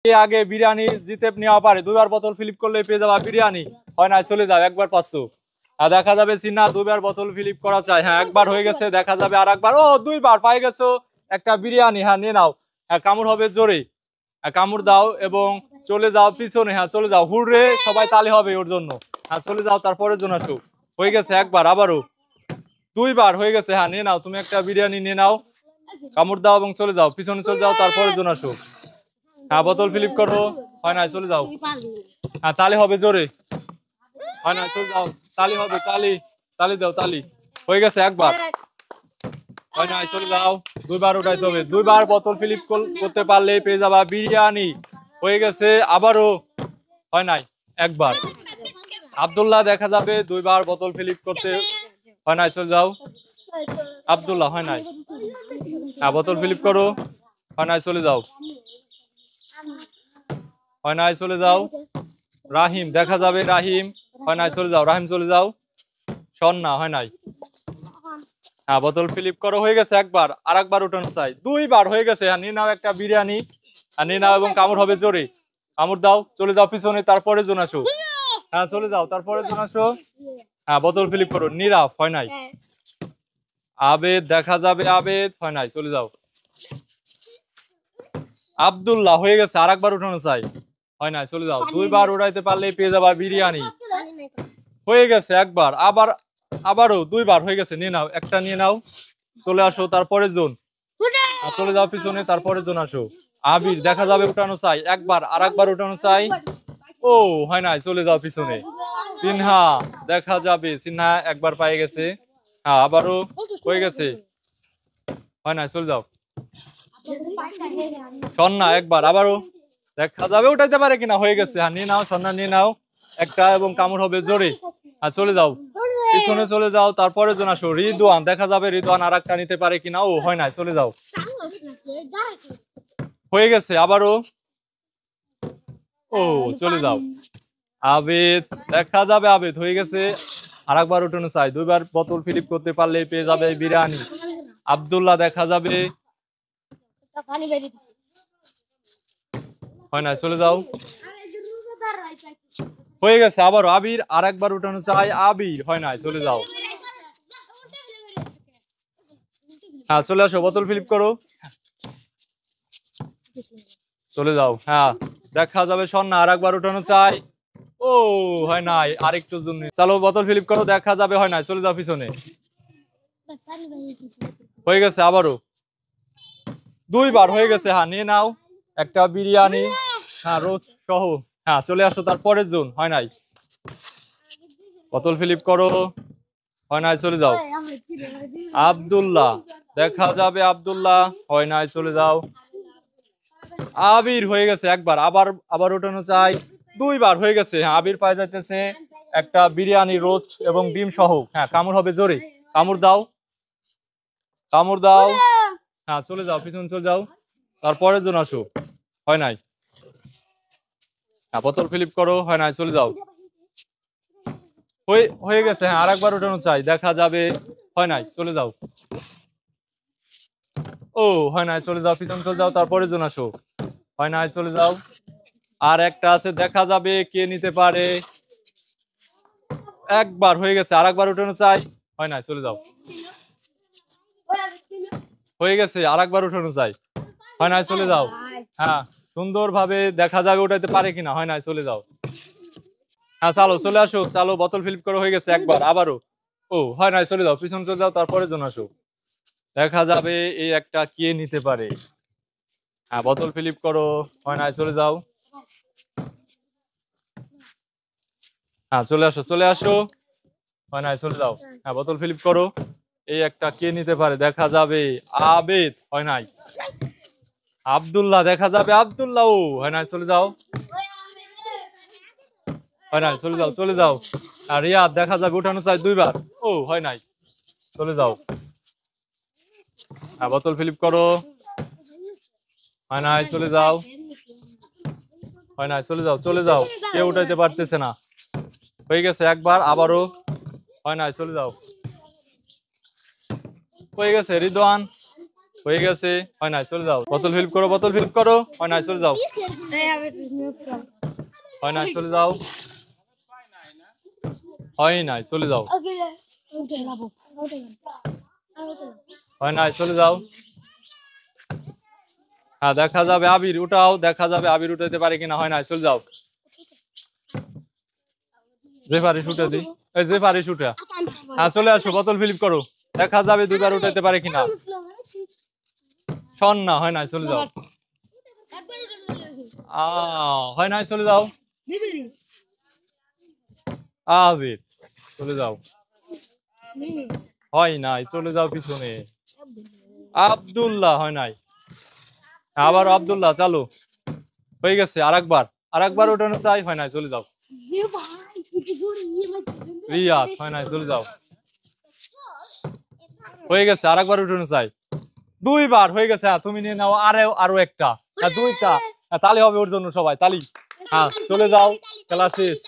আগে বিরিয়ানি জিতে নেওয়া পারে, দুইবার বোতল ফিলিপ করলে পেয়ে যাবা বিরিয়ানি। হয় না, চলে যাও, একবার 500। আর দেখা যাবে চিন্না দুইবার বোতল ফিলিপ করা চাই। হ্যাঁ, একবার হয়ে গেছে, দেখা যাবে আর একবার। ও, দুইবার পাই গেছো একটা বিরিয়ানি। হ্যাঁ, নিয়ে নাও। হ্যাঁ, কামড় হবে জোরে, কামড় দাও এবং চলে যাও পিছনে। হ্যাঁ, চলে যাও, হুড়রে সবাই তালি হবে ওর জন্য। হ্যাঁ, চলে যাও, তারপরে জন আসো। হয়ে গেছে একবার, আবারও দুইবার হয়ে গেছে। হ্যাঁ, নিয়ে নাও, তুমি একটা বিরিয়ানি নিয়ে নাও, কামড় দাও এবং চলে যাও, পিছনে চলে যাও, তারপরে জন আসো। হ্যাঁ, বোতল ফিলিপ করো। হয় না, চলে যাও। হ্যাঁ, তালি হবে জোরে। হয় না, চলে যাও, তালি হবে, তালি তালি দাও, তালি। হয়ে গেছে একবার। হয় না, চলে যাও, দুইবার উঠাইতে হবে। দুইবার বোতল ফিলিপ করতে পারলে পেয়ে যাবা বিরিয়ানি। হয়ে গেছে আবারও। হয় নাই, একবার। আব্দুল্লাহ দেখা যাবে দুইবার বোতল ফিলিপ করতে। হয় নাই, চলে যাও। আব্দুল্লাহ, হয় নাই। হ্যাঁ, বোতল ফিলিপ করো। হয় নাই, চলে যাও। হয় নাই, চলে যাও। রাহিম দেখা যাবে, রাহিম। হয় নাই, চলে যাও, রাহিম চলে যাও। সন্না, হয় নাই। হ্যাঁ, বোতল ফিলিপ করো। হয়ে গেছে একবার, আর একবার উঠানো চাই। দুইবার হয়ে গেছে। হ্যাঁ, নিয়ে নাও একটা বিরিয়ানি। আর নিয়ে নাও এবং কামড় হবে জোরে, কামড় দাও, চলে যাও পিছনে, তারপরে জন আসো। হ্যাঁ, চলে যাও, তারপরে জন আসো। হ্যাঁ, বোতল ফিলিপ করো। নিরাফ, হয় নাই। আবেদ দেখা যাবে, আবেদ। হয় নাই, চলে যাও। আব্দুল্লাহ হয়ে গেছে, আর একবার উঠানো চাই। হয় নাই, চলে যাও। দুইবার উড়াইতে পারলে পেয়ে যাবা বিরিয়ানি। হয়ে গেছে একবার, আবারও দুইবার হয়ে গেছে। নিয়ে নাও, একটা নিয়ে নাও, চলে আসো, তারপরে জন। চলে যাও পিছনে, তারপরে জন আসো। আবির দেখা যাবে, উঠানো চাই একবার, আর একবার উঠানো চাই। ও, হয় নাই, চলে যাও পিছনে। সিনহা দেখা যাবে, সিনহা একবার পাই গেছে। হ্যাঁ, আবারও হয়ে গেছে। হয় নাই, চলে যাও। সন্না একবার, আবারও দেখা যাবে উঠাইতে পারে কিনা। হয়ে গেছে। হ্যাঁ, নিয়ে নাও, সন্না নিয়ে নাও একটা এবং কামড় হবে জোরে। আর চলে যাও, পিছনে চলে যাও, তারপরে জন আসো। রিদওয়ান দেখা যাবে, রিদওয়ান আর একটা নিতে পারে কিনা। ও, হয় নাই, চলে যাও। হয়ে গেছে আবারও। ও, চলে যাও। আবেদ দেখা যাবে, আবেদ হয়ে গেছে, আর একবার উঠানো চাই। দুইবার বোতল ফিলিপ করতে পারলে পেয়ে যাবে বিরিয়ানি। আব্দুল্লাহ দেখা যাবে। হয় নাই, চলে যাও। হয়ে গেছে আবারও। আবির আর একবার উঠানো চাই। আবির, হয় নাই, চলে যাও। হ্যাঁ, চলে আসো, বোতল ফিলিপ করো। চলে যাও। হ্যাঁ, দেখা যাবে সন্না আর একবার উঠানো চাই। ও, হয় নাই, আরেকটু জন্য। চলো, বোতল ফিলিপ করো। দেখা যাবে, হয় নাই, চলে যাও পিছনে। হয়ে গেছে আবারও। দুইবার হয়ে গেছে। হ্যাঁ, নিয়ে নাও একটা বিরিয়ানি। হ্যাঁ, রোজ সহ। হ্যাঁ, চলে আসো, তারপরের জন। হয় নাই, বোতল ফিলিপ করো। হয় নাই, চলে যাও। আব্দুল্লাহ দেখা যাবে, আব্দুল্লাহ। হয় নাই, চলে যাও। আবির হয়ে গেছে একবার, আবার উঠানো চাই। দুইবার হয়ে গেছে। হ্যাঁ, আবির পায়ে যাইতেছে একটা বিরিয়ানি রোস্ট এবং ডিম সহ। হ্যাঁ, কামড় হবে জোরে, কামড় দাও, কামড় দাও। হ্যাঁ, চলে যাও, পিছনে চলে যাও, তারপরের জন আসো। হয় নাই। হ্যাঁ, বোতল ফিলিপ করো। হয় নাই, চলে যাও। হয়ে গেছে। হ্যাঁ, আর একবার উঠানো চাই। দেখা যাবে, হয় নাই, চলে যাও। ও, হয় নাই, চলে যাও, পিছনে চলে যাও, তারপরে জন আসো। হয় নাই, চলে যাও। আর একটা আছে, দেখা যাবে কে নিতে পারে। একবার হয়ে গেছে, আর একবার উঠানো চাই। হয় নাই, চলে যাও। হয়ে গেছে, আর একবার উঠানো চাই। হয় নাই, চলে যাও। হ্যাঁ, সুন্দরভাবে দেখা যাবে উঠাইতে পারে কিনা। হয় নাই, চলে যাও। হ্যাঁ, চালো, চলে আসো, চালো, বোতল ফিলিপ করো। হয়ে গেছে একবার, আবারও। ও, হয় নাই, চলে যাও, পিছনে চলে যাও, তারপরে জন আসো। দেখা যাবে এই একটা কে নিতে পারে। হ্যাঁ, বোতল ফিলিপ করো। হয় নাই, চলে যাও। হ্যাঁ, চলে আসো, চলে আসো। হয় নাই, চলে যাও। হ্যাঁ, বোতল ফিলিপ করো। এই একটা কে নিতে পারে, দেখা যাবে। আবেদ, হয় নাই। আব্দুল্লাহ দেখা যাবে, আব্দুল্লাহ। ও, হয় নাই, চলে যাও। হয় নাই, চলে যাও, চলে যাও। আর রিয়াদ দেখা যাবে, উঠানো চাই দুইবার। ও, হয় নাই, চলে যাও। হ্যাঁ, বোতল ফিলিপ করো। হয় নাই, চলে যাও। হয় নাই, চলে যাও, চলে যাও। কেউ উঠাইতে পারতেছে না। হয়ে গেছে একবার, আবারও। হয় নাই, চলে যাও। হয়ে গেছে রিদওয়ান। হয়ে গেছে। হয় নাই, চলে যাও। বোতল ফিলিপ করো, বোতল ফিলিপ করো। হয় নাই, চলে যাও। হয় নাই, চলে যাও। হয় নাই, চলে যাও। হয় নাই, চলে যাও। হ্যাঁ, দেখা যাবে আবির উঠাও, দেখা যাবে আবির উঠাইতে পারে কিনা। হয় নাই, চলে যাও। রেফারি শুটে দি, এই রেফারি শুটে। হ্যাঁ, চলে আসো, বোতল ফিলিপ করো। দেখা যাবে দুইবার উঠাইতে পারে কিনা। শোন না, হয় নাই, চলে যাও। হয় নাই, চলে যাও। আবির চলে যাও। হয় নাই, চলে যাও পিছনে। আব্দুল্লাহ, হয় নাই। আবার আব্দুল্লাহ, চালু হয়ে গেছে। আরেকবার উঠানো চাই। হয় নাই, চলে যাও। রিয়াদ, হয় নাই, চলে যাও। হয়ে গেছে, আরেকবার উঠানো চাই। দুইবার হয়ে গেছে। হ্যাঁ, তুমি নিয়ে নাও আরো একটা। হ্যাঁ, দুইটা। তালি হবে ওর জন্য, সবাই তালি। হ্যাঁ, চলে যাও, খেলা শেষ।